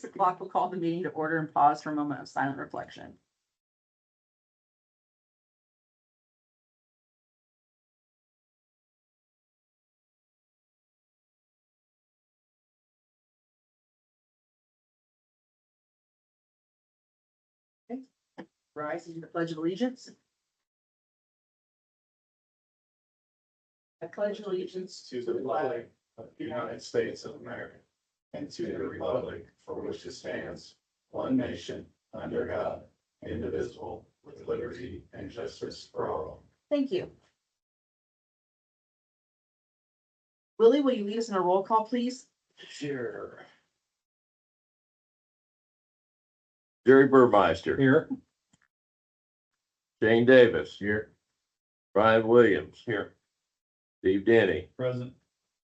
6 o'clock, we'll call the meeting to order and pause for a moment of silent reflection. Okay. Rise into the Pledge of Allegiance. I pledge allegiance To the flag of the United States of America and to the republic for which it stands, one nation, under God, indivisible, with liberty and justice for all. Thank you. Willie, will you lead us in a roll call, please? Sure. Jerry Burmeister, Here. Shane Davis, Here. Brian Williams, Here. Steve Denny, Present.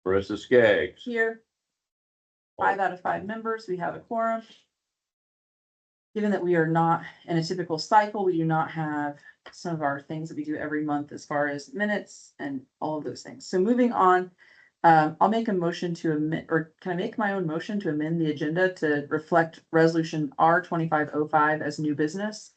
Marissa Skaggs. Here. 5 out of 5 members, we have a quorum. Given that we are not in a typical cycle, we do not have some of our things that we do every month as far as minutes and all of those things. So moving on, I'll make a motion to amend, or can I make my own motion to amend the agenda to reflect resolution R 2505 as new business?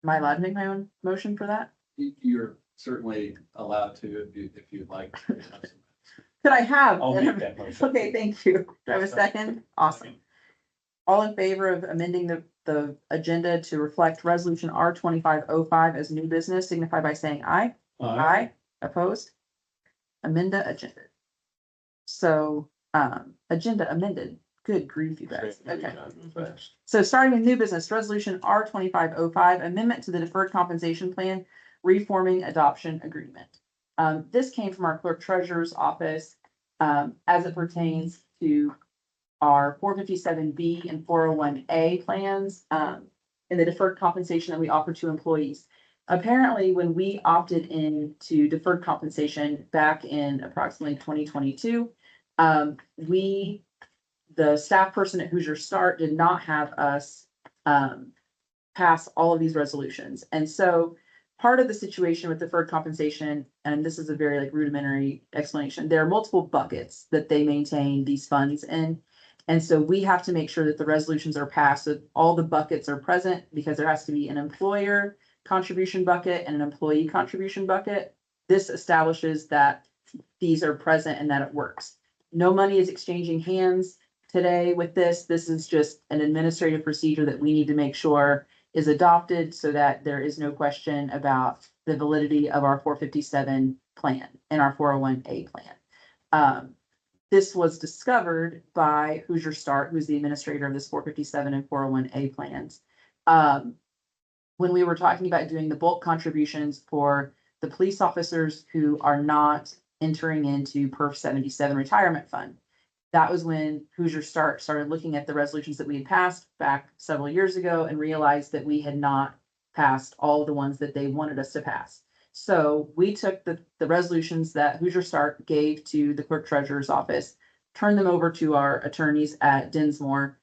Am I allowed to make my own motion for that? You're certainly allowed to if you'd like. Could I have? I'll make that motion. Okay, thank you. Do I have a second? Awesome. All in favor of amending the agenda to reflect resolution R 2505 as new business, signify by saying aye. Aye. Opposed? Amenda agenda. So, agenda amended. Good grief, you guys. Okay. So starting with new business, resolution R 2505, amendment to the deferred compensation plan, reforming adoption agreement. This came from our clerk treasurer's office, as it pertains to our 457B and 401A plans, and the deferred compensation that we offer to employees. Apparently, when we opted in to deferred compensation back in approximately 2022, the staff person at Hoosier Start did not have us pass all of these resolutions. And so part of the situation with deferred compensation, and this is a very rudimentary explanation, there are multiple buckets that they maintain these funds in. And so we have to make sure that the resolutions are passed, that all the buckets are present, because there has to be an employer contribution bucket and an employee contribution bucket. This establishes that these are present and that it works. No money is exchanging hands today with this. This is just an administrative procedure that we need to make sure is adopted so that there is no question about the validity of our 457 plan and our 401A plan. This was discovered by Hoosier Start, who's the administrator of this 457 and 401A plans. When we were talking about doing the bulk contributions for the police officers who are not entering into PERF 77 retirement fund. That was when Hoosier Start started looking at the resolutions that we had passed back several years ago and realized that we had not passed all of the ones that they wanted us to pass. So we took the resolutions that Hoosier Start gave to the clerk treasurer's office, turned them over to our attorneys at Dinsmore.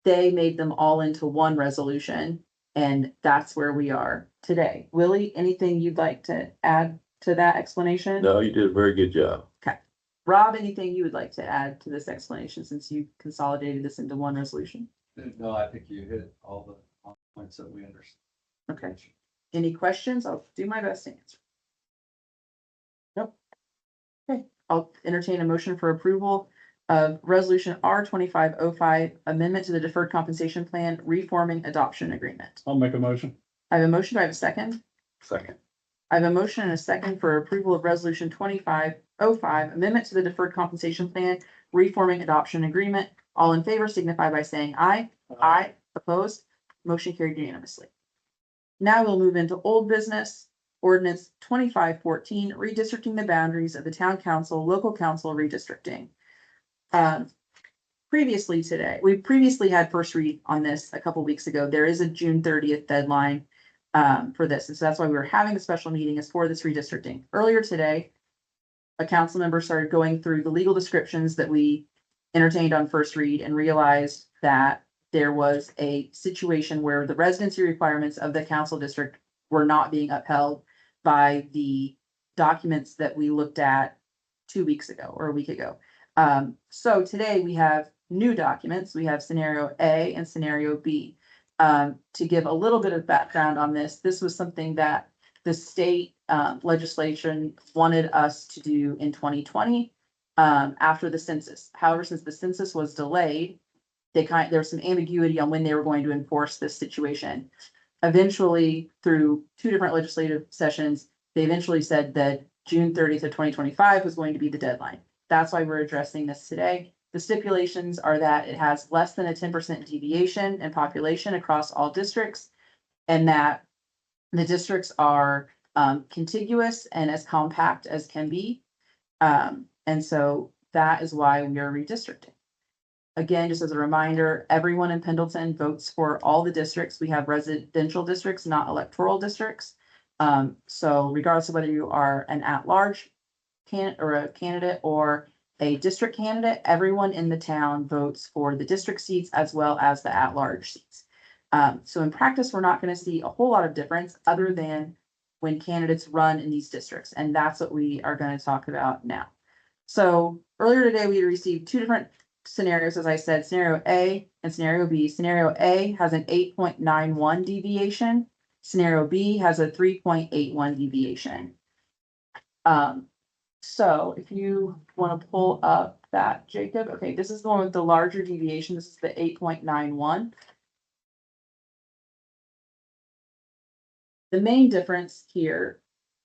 They made them all into one resolution, and that's where we are today. Willie, anything you'd like to add to that explanation? No, you did a very good job. Rob, anything you would like to add to this explanation since you consolidated this into one resolution? No, I think you hit all the points that we understand. Okay. Any questions? I'll do my best to answer. Nope. Okay, I'll entertain a motion for approval of resolution R 2505, amendment to the deferred compensation plan, reforming adoption agreement. I'll make a motion. I have a motion. Do I have a second? Second. I have a motion and a second for approval of resolution 2505, amendment to the deferred compensation plan, reforming adoption agreement. All in favor signify by saying aye. Aye. Opposed? Motion carried unanimously. Now we'll move into old business. Ordinance 2514, redistricting the boundaries of the town council, local council redistricting. Previously today, we previously had first read on this a couple weeks ago. There is a June 30th deadline for this. And so that's why we were having a special meeting is for this redistricting. Earlier today, a council member started going through the legal descriptions that we entertained on first read and realized that there was a situation where the residency requirements of the council district were not being upheld by the documents that we looked at 2 weeks ago or a week ago. So today we have new documents. We have scenario A and scenario B. To give a little bit of background on this was something that the state legislation wanted us to do in 2020 after the census. However, since the census was delayed, there's some ambiguity on when they were going to enforce this situation. Eventually, through two different legislative sessions, they eventually said that June 30th of 2025 was going to be the deadline. That's why we're addressing this today. The stipulations are that it has less than a 10% deviation in population across all districts, and that the districts are contiguous and as compact as can be. And so that is why we are redistricting. Again, just as a reminder, everyone in Pendleton votes for all the districts. We have residential districts, not electoral districts. So regardless of whether you are an at-large candidate or a district candidate, everyone in the town votes for the district seats as well as the at-large seats. So in practice, we're not going to see a whole lot of difference other than when candidates run in these districts. And that's what we are going to talk about now. So earlier today, we received two different scenarios, as I said, scenario A and scenario B. Scenario A has an 8.91 deviation. Scenario B has a 3.81 deviation. So if you want to pull up that, Jacob, okay, this is the one with the larger deviation. This is the 8.91. The main difference here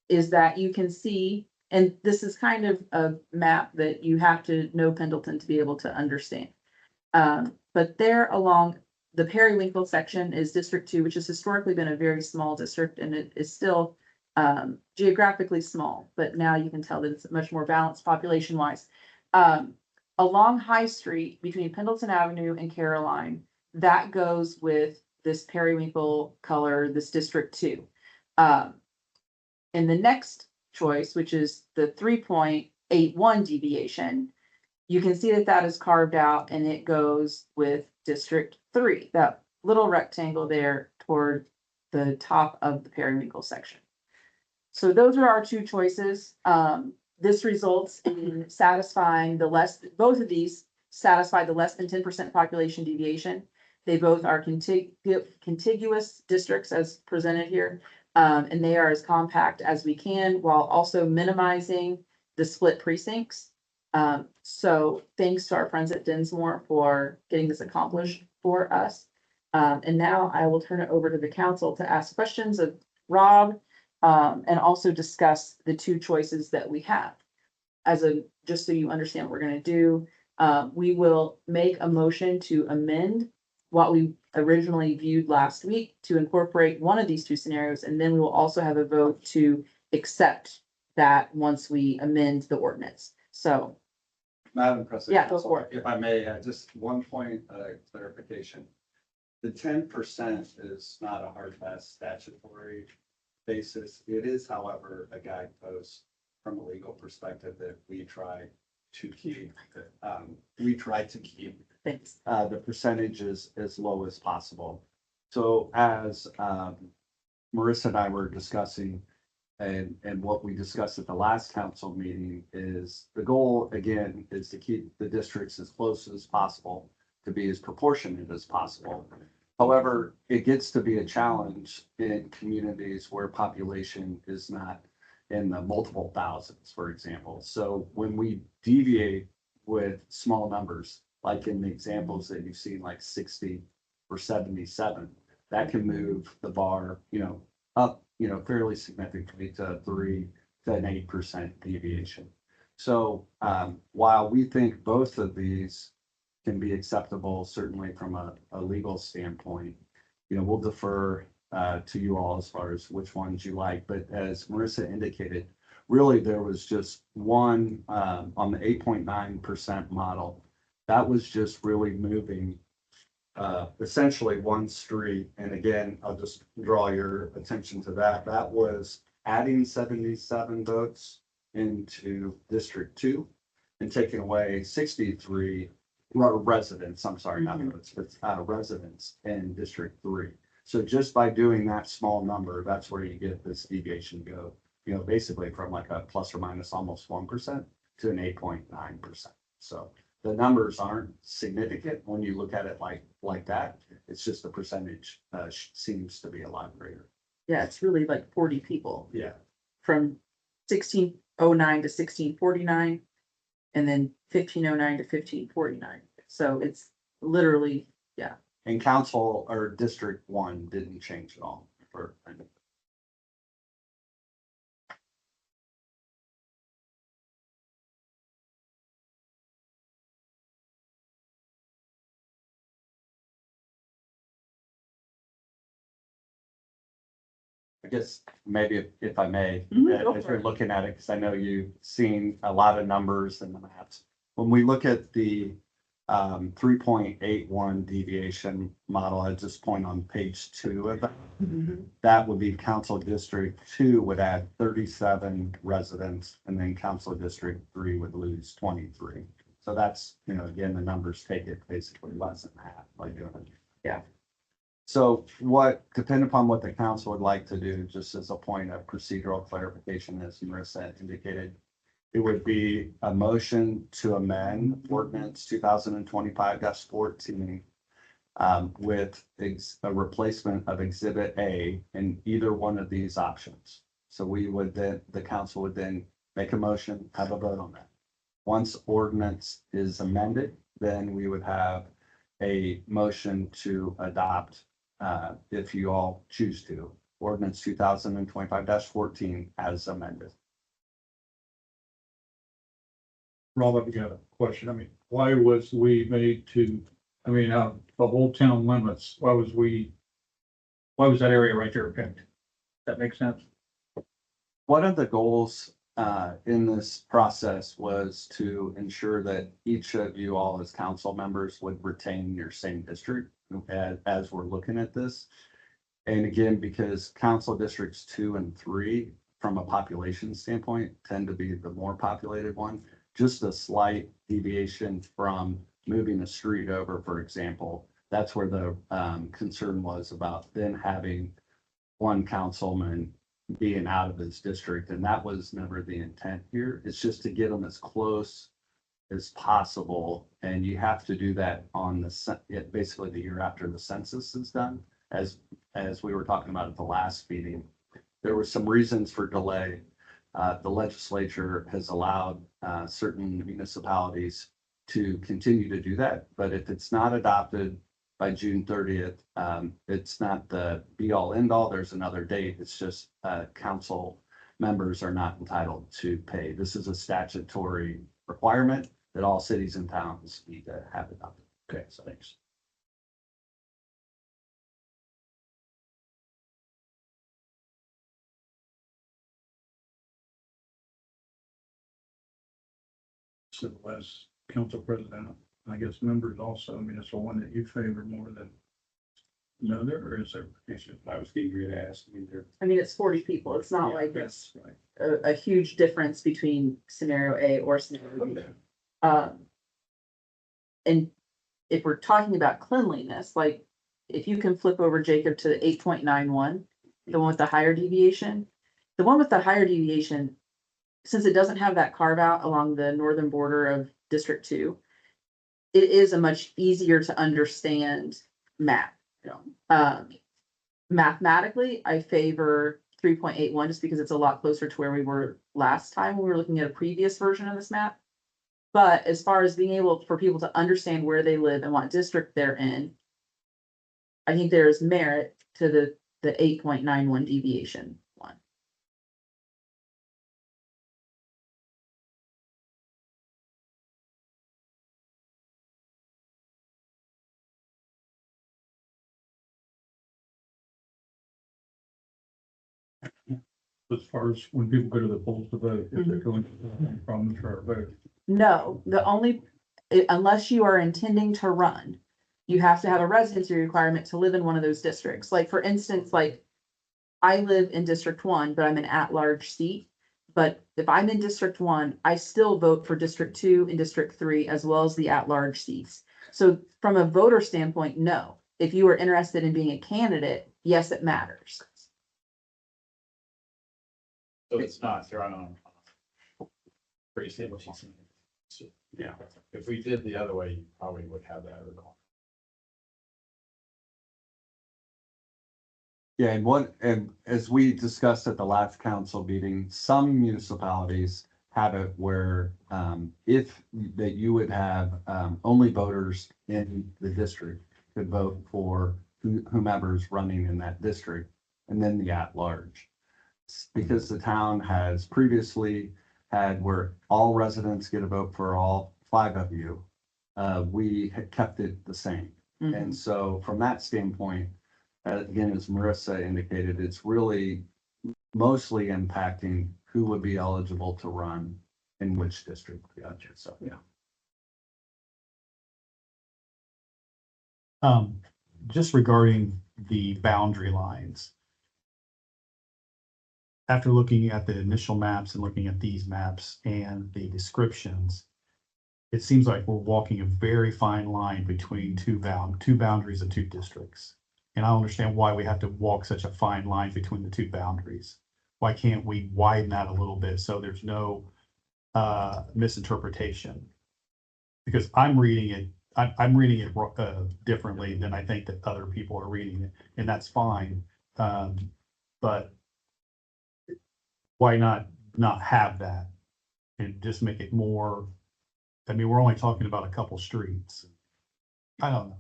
is that you can see, and this is kind of a map that you have to know Pendleton to be able to understand. But there along the Periwinkle section is District 2, which has historically been a very small district, and it is still geographically small, but now you can tell that it's much more balanced population-wise. Along High Street between Pendleton Avenue and Caroline, that goes with this Periwinkle color, this District 2. In the next choice, which is the 3.81 deviation, you can see that that is carved out and it goes with District 3, that little rectangle there toward the top of the Periwinkle section. So those are our two choices. This results in satisfying both of these satisfy the less than 10% population deviation. They both are contiguous districts as presented here. And they are as compact as we can while also minimizing the split precincts. So thanks to our friends at Dinsmore for getting this accomplished for us. And now I will turn it over to the council to ask questions of Rob and also discuss the two choices that we have. Just so you understand what we're going to do, we will make a motion to amend what we originally viewed last week to incorporate one of these two scenarios, and then we will also have a vote to accept that once we amend the ordinance. So, Madam President. Yeah, go for it. If I may, just one point clarification. The 10% is not a hard fast statutory basis. It is, however, a guidepost from a legal perspective that we try to keep. thanks. The percentages as low as possible. So as Marissa and I were discussing, and what we discussed at the last council meeting is the goal, again, is to keep the districts as close as possible, to be as proportionate as possible. However, it gets to be a challenge in communities where population is not in the multiple thousands, for example. So when we deviate with small numbers, like in the examples that you've seen, like 60 or 77, that can move the bar, up, fairly significantly to 3 to an 8% deviation. So while we think both of these can be acceptable, certainly from a legal standpoint, we'll defer to you all as far as which ones you like. But as Marissa indicated, really there was just one on the 8.9% model. That was just really moving essentially one street. And again, I'll just draw your attention to that. That was adding 77 votes into District 2 and taking away 63 residents, I'm sorry, not votes, but residents in District 3. So just by doing that small number, that's where you get this deviation go, basically from like a plus or minus almost 1% to an 8.9%. So the numbers aren't significant when you look at it like that. It's just the percentage, seems to be a lot greater. Yeah, it's really like 40 people Yeah. from 1609 to 1649. And then 1509 to 1549. So it's literally, And council or District One didn't change at all for. I guess maybe if I may, Go as for you're it. looking at it, because I know you've seen a lot of numbers in the maps. When we look at the 3.81 deviation model, I just point on page 2 of that. That would be Council District 2 would add 37 residents, and then Council District 3 would lose 23. So that's, again, the numbers take it basically less than half by doing it. Yeah. So depending upon what the council would like to do, just as a point of procedural clarification, as Marissa indicated, it would be a motion to amend ordinance 2025-14 with a replacement of Exhibit A in either one of these options. So the council would then make a motion, have a vote on that. Once ordinance is amended, then we would have a motion to adopt, if you all choose to, ordinance 2025-14 as amended. Rob, I've got a question. I mean, why was we made to, the whole town limits, why was that area right there picked? That makes sense? One of the goals in this process was to ensure that each of you all as council members would retain your same district as we're looking at this. And again, because council districts 2 and 3, from a population standpoint, tend to be the more populated one, just a slight deviation from moving a street over, for example, that's where the concern was about then having one councilman being out of his district, and that was never the intent here. It's just to get them as close as possible, and you have to do that on basically the year after the census is done. As we were talking about at the last meeting, there were some reasons for delay. The legislature has allowed certain municipalities to continue to do that, but if it's not adopted by June 30th, it's not the be all end all. There's another date. It's just council members are not entitled to pay. This is a statutory requirement that all cities and towns need to have adopted. Okay, so thanks. So as council president, I guess members also, it's the one that you favor more than another, or is there? I was eager to ask, it's 40 people. It's not like it's That's right. a huge difference between scenario A or scenario B. And if we're talking about cleanliness, like if you can flip over, Jacob, to 8.91, the one with the higher deviation, since it doesn't have that carve out along the northern border of District 2, it is a much easier to understand map. Mathematically, I favor 3.81 just because it's a lot closer to where we were last time when we were looking at a previous version of this map. But as far as being able for people to understand where they live and what district they're in, I think there is merit to the 8.91 deviation one. As far as when people go to the polls to vote, if they're going to problems for our vote. No, unless you are intending to run, you have to have a residency requirement to live in one of those districts. Like, for instance, like I live in District 1, but I'm an at-large seat. But if I'm in District 1, I still vote for District 2 and District 3, as well as the at-large seats. So from a voter standpoint, no. If you are interested in being a candidate, yes, it matters. so it's not thrown on. Pretty simple. Yeah, if we did the other way, you probably would have that requirement. Yeah, and as we discussed at the last council meeting, some municipalities have it where, if that you would have, only voters in the district could vote for whomever's running in that district, and then the at-large. Because the town has previously had where all residents get a vote for all 5 of you, we had kept it the same. And so from that standpoint, again, as Marissa indicated, it's really mostly impacting who would be eligible to run in which district. Gotcha. So, yeah. Just regarding the boundary lines. After looking at the initial maps and looking at these maps and the descriptions, it seems like we're walking a very fine line between two boundaries of two districts. And I don't understand why we have to walk such a fine line between the two boundaries. Why can't we widen that a little bit so there's no misinterpretation? Because I'm reading it differently than I think that other people are reading it, and that's fine. But why not have that and just make it more? I mean, we're only talking about a couple streets. I don't know.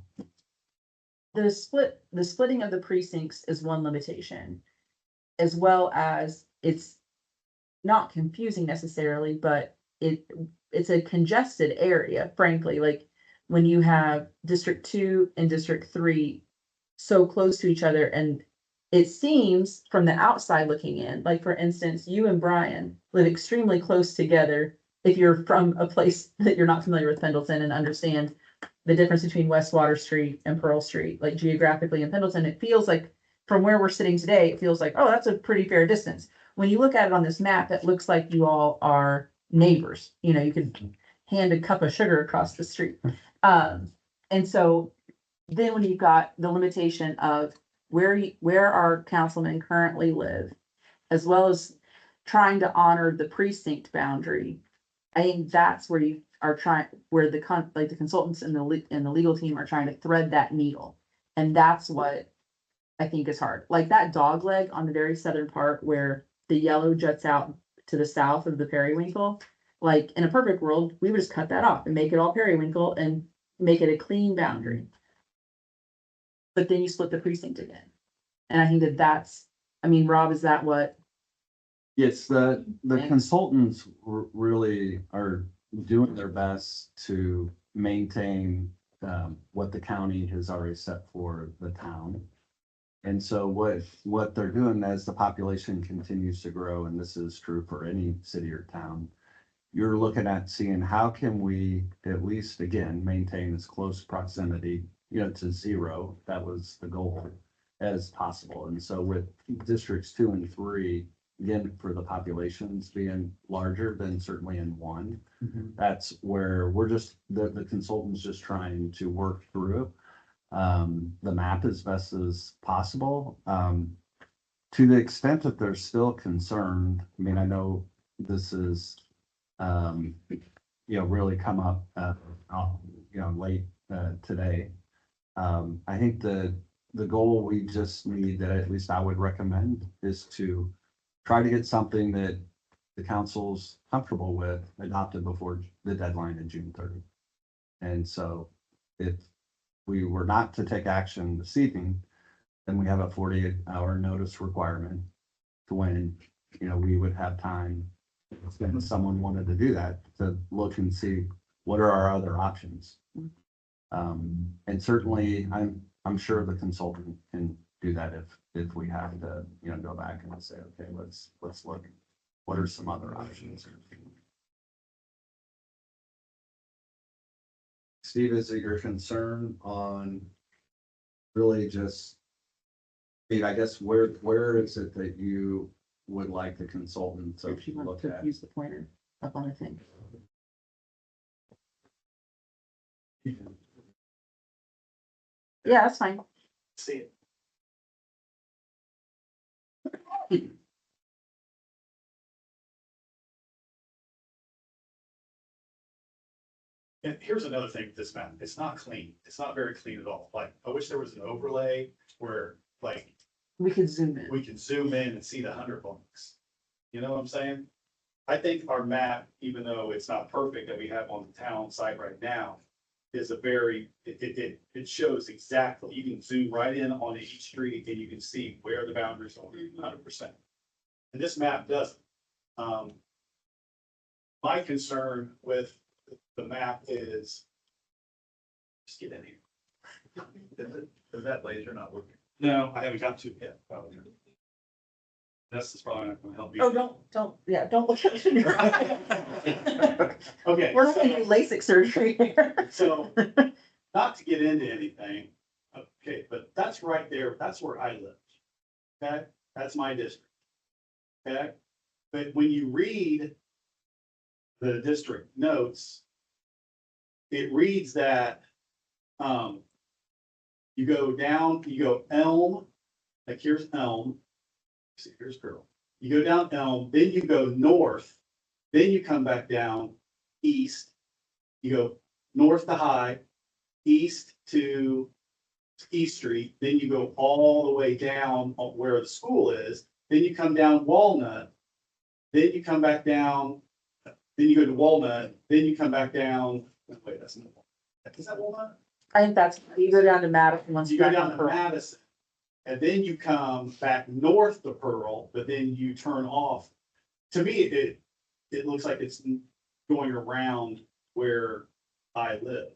The splitting of the precincts is one limitation. As well as it's not confusing necessarily, but it's a congested area, frankly, like when you have District 2 and District 3 so close to each other, and it seems from the outside looking in, like for instance, you and Brian live extremely close together. If you're from a place that you're not familiar with Pendleton and understand the difference between West Water Street and Pearl Street, like geographically in Pendleton, it feels like from where we're sitting today, it feels like, oh, that's a pretty fair distance. When you look at it on this map, it looks like you all are neighbors. You know, you could hand a cup of sugar across the street. And so then when you've got the limitation of where our councilmen currently live, as well as trying to honor the precinct boundary, I think that's where you are where the consultants and the legal team are trying to thread that needle. And that's what I think is hard. Like that dog leg on the very southern part where the yellow juts out to the south of the periwinkle. Like in a perfect world, we would just cut that off and make it all periwinkle and make it a clean boundary. But then you split the precinct again. And I think I mean, Rob, is that what? Yes, the Thanks. consultants really are doing their best to maintain what the county has already set for the town. And so what they're doing as the population continues to grow, and this is true for any city or town, you're looking at seeing how can we at least, again, maintain as close proximity, to 0, that was the goal, as possible. And so with districts 2 and 3, again, for the populations being larger than certainly in 1, that's where we're just, the consultants just trying to work through the map as best as possible. To the extent that they're still concerned, I mean, I know this is, really come up, late today. I think the goal we just need, that at least I would recommend, is to try to get something that the council's comfortable with adopted before the deadline in June 30. And so if we were not to take action this evening, then we have a 48-hour notice requirement to when, we would have time, if someone wanted to do that, to look and see what are our other options. And certainly I'm sure the consultant can do that if we have to, go back and say, okay, let's look, what are some other options? Steve, is it your concern on really just, I guess, where is it that you would like the consultant to If you want look to at? use the pointer up on the thing. Yeah, that's fine. See it. And here's another thing with this map, it's not clean, it's not very clean at all, like, I wish there was an overlay where, like, We could zoom in. we can zoom in and see the 100 blocks. You know what I'm saying? I think our map, even though it's not perfect that we have on the town site right now, is a very, it shows exactly, you can zoom right in on each street and you can see where the boundaries are 100%. And this map doesn't. My concern with the map is, just get in here. Is that laser not working? No, I haven't got to it yet. That's probably not gonna help you. Oh, don't look at your eye. Okay. We're not gonna do LASIK surgery here. So, not to get into anything, okay, but that's right there, that's where I live. Okay, that's my district. Okay, but when you read the district notes, it reads that, you go down, you go Elm, like here's Elm. See, here's Girl. You go down Elm, then you go north, then you come back down east. You go north to High, east to East Street, then you go all the way down where the school is, then you come down Walnut, then you come back down, then you go to Walnut, then you come back down, wait, that's not Walnut. Is that Walnut? I think that's, you go down to Madison once You you go go down to Madison, and then you come back north to Pearl, but then you turn off. To me, it looks like it's going around where I live.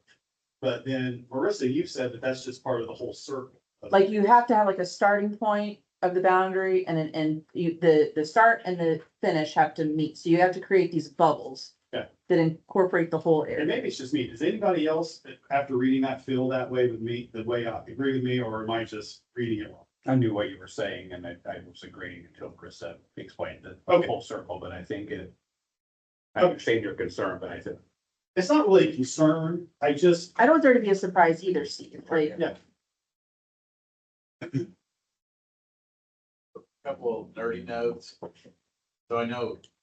But then Marissa, you've said that that's just part of the whole circle. Like you have to have like a starting point of the boundary and then, and you, the start and the finish have to meet. So you have to create these bubbles. Okay. That incorporate the whole And area. maybe it's just me. Does anybody else, after reading that, feel that way with me, the way I agree with me, or am I just reading it wrong? I knew what you were saying and I was agreeing until Chris explained the Okay. whole circle, but I think I understand your concern, but I think. It's not really a concern. I just, I don't want there to be a surprise either, Steve. Like, yeah, Couple of nerdy notes.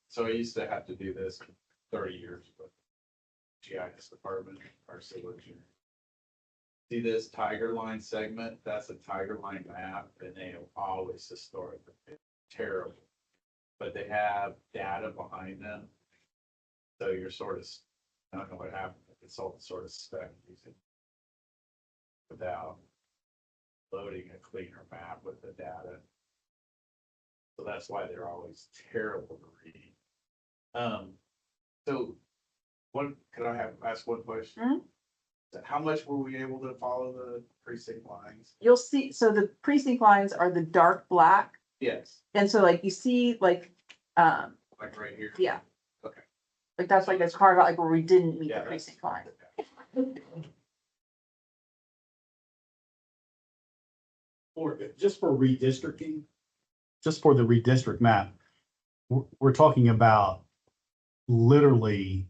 So I used to have to do this 30 years with GIS department, our civil engineer. See this Tiger Line segment? That's a Tiger Line map, and they have always historically been terrible. But they have data behind them. So you're sort of, I don't know what happened, the consultant sort of stuck using without loading a cleaner map with the data. So that's why they're always terrible to read. So could I ask one question? Mhm. How much were we able to follow the precinct lines? you'll see, so the precinct lines are the dark black. Yes, And so like you see like, like right here. yeah. Okay. Like that's like, that's carved out like where we didn't meet Yeah, the that's- precinct line. or just for redistricting. Just for the redistrict map, we're talking about literally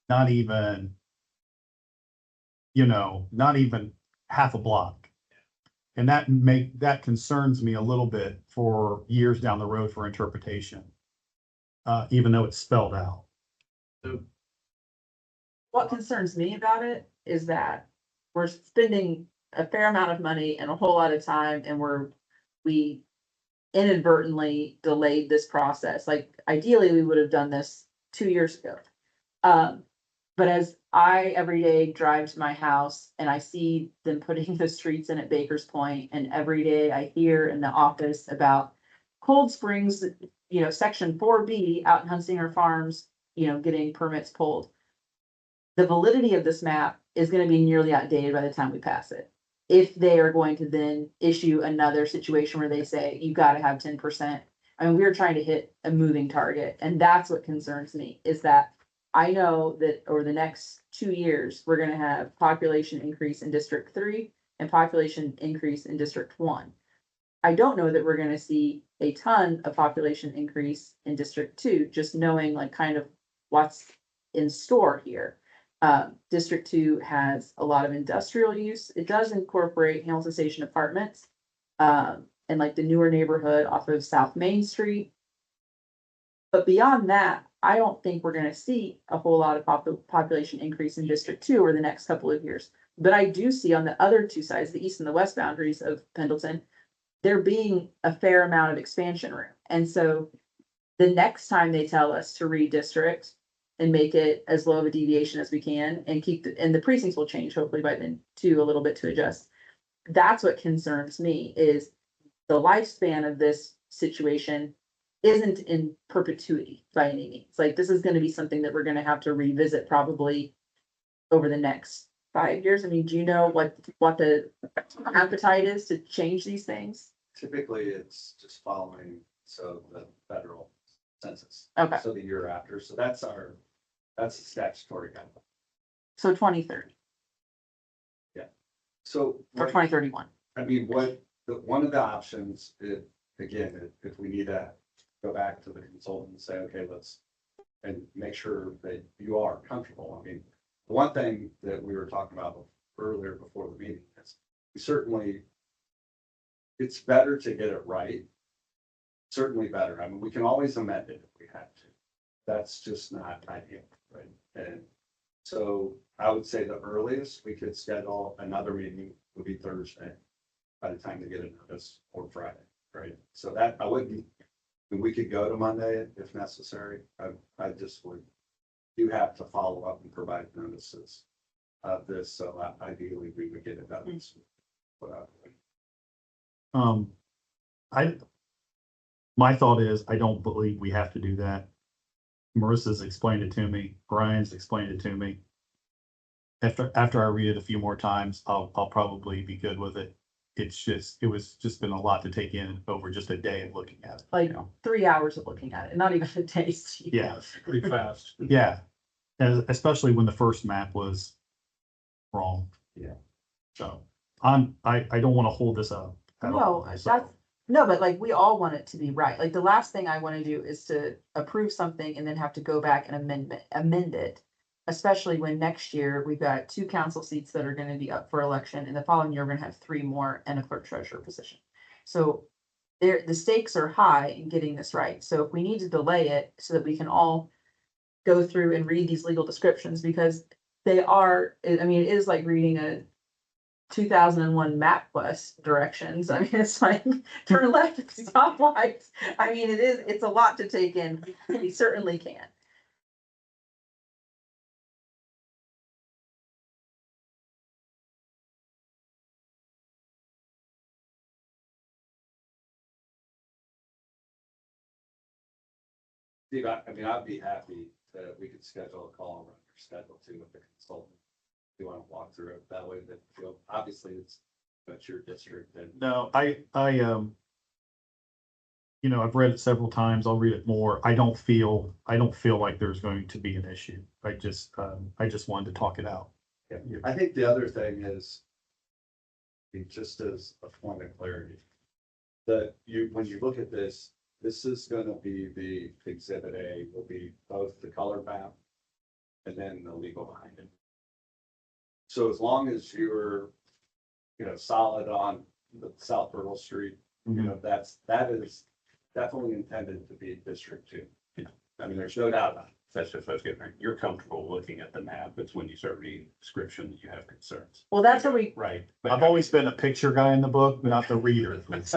not even, not even half a block. And that concerns me a little bit for years down the road for interpretation, even though it's spelled out. What concerns me about it is that we're spending a fair amount of money and a whole lot of time and we inadvertently delayed this process. Like ideally, we would have done this 2 years ago. But as I every day drive to my house and I see them putting the streets in at Baker's Point, and every day I hear in the office about Cold Springs, section 4B out in Hunsinger Farms, getting permits pulled. The validity of this map is gonna be nearly outdated by the time we pass it. If they are going to then issue another situation where they say, you gotta have 10%. I mean, we're trying to hit a moving target, and that's what concerns me, is that I know that over the next 2 years, we're gonna have population increase in District 3 and population increase in District 1. I don't know that we're gonna see a ton of population increase in District 2, just knowing like kind of what's in store here. District 2 has a lot of industrial use. It does incorporate Hamilton Station Apartments. And like the newer neighborhood off of South Main Street. But beyond that, I don't think we're gonna see a whole lot of population increase in District Two over the next couple of years. But I do see on the other two sides, the east and the west boundaries of Pendleton, there being a fair amount of expansion room. And so the next time they tell us to redistrict and make it as low of a deviation as we can and and the precincts will change hopefully by then too, a little bit to adjust. That's what concerns me is the lifespan of this situation isn't in perpetuity by any means. Like, this is gonna be something that we're gonna have to revisit probably over the next 5 years. I mean, do you know what the appetite is to change these things? Typically, it's just following, so the federal census. Okay, So the year after, so that's the statutory guideline. so 2030 So. or 2031. I mean, one of the options, if we need to go back to the consultant and say, okay, and make sure that you are comfortable. I mean, the one thing that we were talking about earlier before the meeting is it's better to get it right. Certainly better. I mean, we can always amend it if we have to. That's just not ideal, right? And so I would say the earliest we could schedule another meeting would be Thursday by the time they get a notice, or Friday, right? So that we could go to Monday if necessary. I just you have to follow up and provide notices of this. So ideally we would get it done. My thought is, I don't believe we have to do that. Marissa's explained it to me, Brian's explained it to me. After I read it a few more times, I'll probably be good with it. It was just been a lot to take in over just a day of looking at it. Like you know? 3 hours of looking at it, not even a day. Steve. Yeah, Pretty fast. yeah, especially when the first map was wrong. Yeah. So I don't want to hold this up. at all, No, so. no, but like we all want it to be right. Like the last thing I want to do is to approve something and then have to go back and amend it. Especially when next year we've got 2 council seats that are going to be up for election, and the following year we're going to have 3 more and a clerk treasurer position. So the stakes are high in getting this right. So if we need to delay it so that we can all go through and read these legal descriptions, because they are, I mean, it is like reading a 2001 MapQuest directions. I mean, it's like turn left at the stoplight. I mean, it's a lot to take in. We certainly can. Steve, I'd be happy that we could schedule a call around your schedule too with the consultant. If you want to walk through it that way, that obviously that's your district and. No, you know, I've read it several times. I'll read it more. I don't feel like there's going to be an issue. I just wanted to talk it out. Yeah, I think the other thing is, just as a point of clarity, that when you look at this is gonna be the exhibit A, will be both the color map and then the legal behind it. So as long as you're, solid on the South Pearl Street, that is definitely intended to be District 2. I mean, there's no doubt about it. That's just what I was getting at. You're comfortable looking at the map. It's when you start reading the description that you have concerns. Well, that's where we, Right. I've always been a picture guy in the book, not the reader. But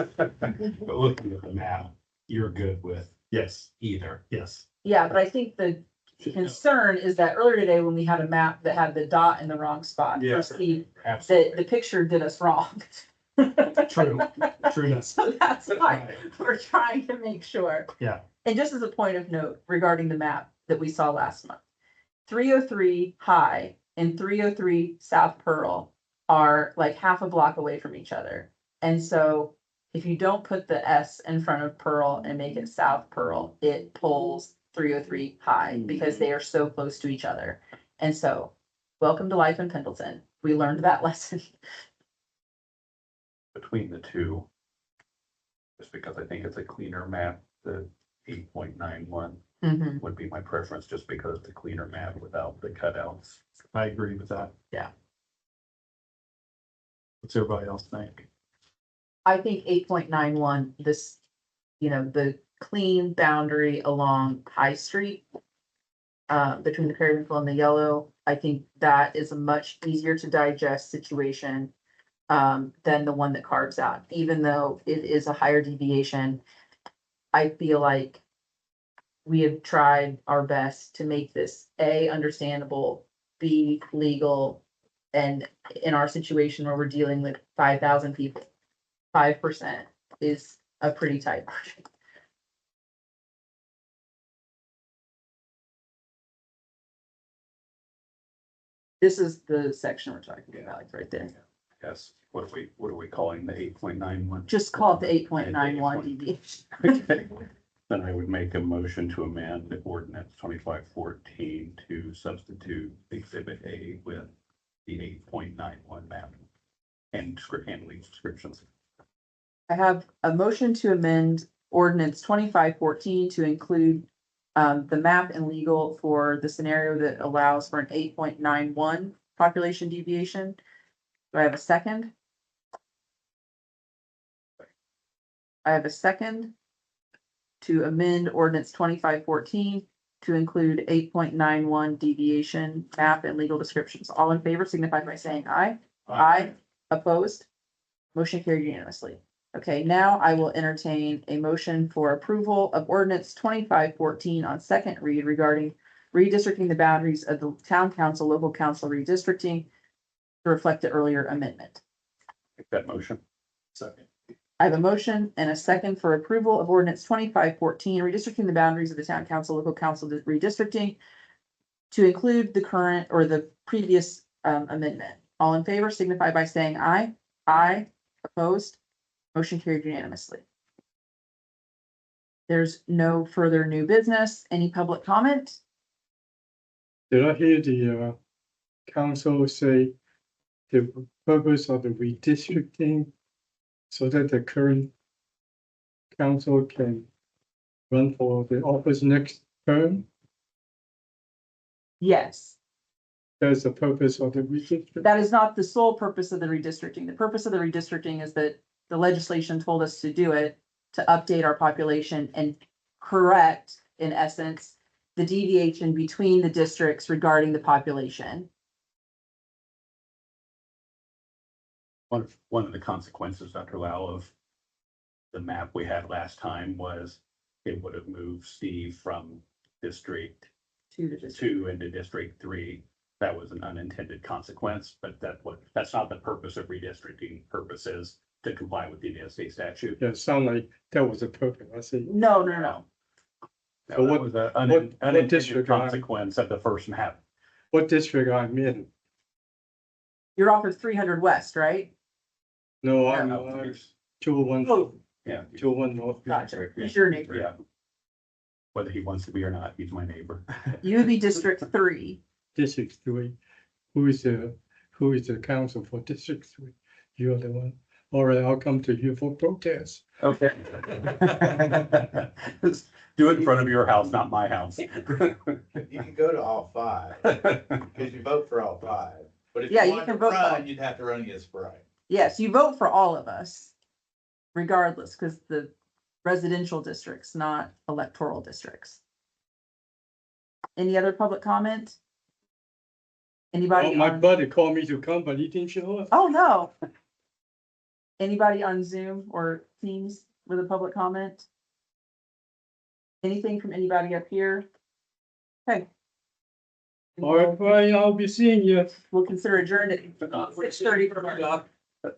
looking at the map, you're good with. Yes, Either. yes. yeah, but I think the concern is that earlier today when we had a map that had the dot in the wrong spot. Yeah. For Steve, Absolutely. the picture did us wrong. True. So that's why we're trying to make sure. Yeah. And just as a point of note regarding the map that we saw last month, 303 High and 303 South Pearl are like half a block away from each other. And so if you don't put the S in front of Pearl and make it South Pearl, it pulls 303 High because they are so close to each other. And so welcome to life in Pendleton. We learned that lesson. Between the two, just because I think it's a cleaner map, the 8.91 Mhm. would be my preference, just because it's a cleaner map without the cutouts. I agree with that. Yeah. What's everybody else think? I think 8.91, this, the clean boundary along High Street between the periwinkle and the yellow. I think that is a much easier to digest situation than the one that carves out, even though it is a higher deviation. I feel like we have tried our best to make this A, understandable, B, legal, and in our situation where we're dealing with 5,000 people, 5% is a pretty tight margin. This is the section we're talking about, like right there. Yes, what are we calling the 8.91? Just call it the 8.91 deviation. Okay, then I would make a motion to amend the ordinance 2514 to substitute exhibit A with the 8.91 map and legal descriptions. I have a motion to amend ordinance 2514 to include the map and legal for the scenario that allows for an 8.91 population deviation. Do I have a second? I have a second to amend ordinance 2514 to include 8.91 deviation, map and legal descriptions. All in favor signify by saying aye. Aye. Opposed? Motion carried unanimously. Okay, now I will entertain a motion for approval of ordinance 2514 on second read regarding redistricting the boundaries of the town council, local council redistricting to reflect the earlier amendment. Make that motion. Second. I have a motion and a second for approval of ordinance 2514, redistricting the boundaries of the town council, local council redistricting to include the current or the previous amendment. All in favor signify by saying aye. Aye. Opposed? Motion carried unanimously. There's no further new business. Any public comment? Did I hear the council say the purpose of the redistricting so that the current council can run for the office next term? Yes. That's the purpose of the redistricting? That is not the sole purpose of the redistricting. The purpose of the redistricting is that the legislation told us to do it to update our population and correct, in essence, the deviation between the districts regarding the population. One of the consequences, Dr. Lau, of the map we had last time was it would have moved Steve from District To the district. 2 into District 3. That was an unintended consequence, but that's not the purpose of redistricting. Purpose is to comply with the Indiana state statute. Yeah, sound like that was the purpose. I see. No. No, So that what- was an what unintended district are- consequence of the first map. What district I'm in? You're off of 300 West, right? No, Yeah. I'm 201, Oh, Yeah. 201 North. gotcha. He's your neighbor. Yeah. Whether he wants to be or not, he's my neighbor. You would be District 3. District 3. Who is the council for District 3? You're the one. All right, I'll come to you for protest. Okay. Do it in front of your house, not my house. You can go to all five, because you vote for all five. But if Yeah, you you wanted can to vote for all. run, you'd have to run against Brian. Yes, you vote for all of us, regardless, because the residential districts, not electoral districts. Any other public comment? Anybody? Well, my on- buddy called me to come, but he didn't show up. Oh, no. Anybody on Zoom or Teams with a public comment? Anything from anybody up here? Okay. All right, Brian, I'll be seeing you. We'll consider adjourned at 6:30.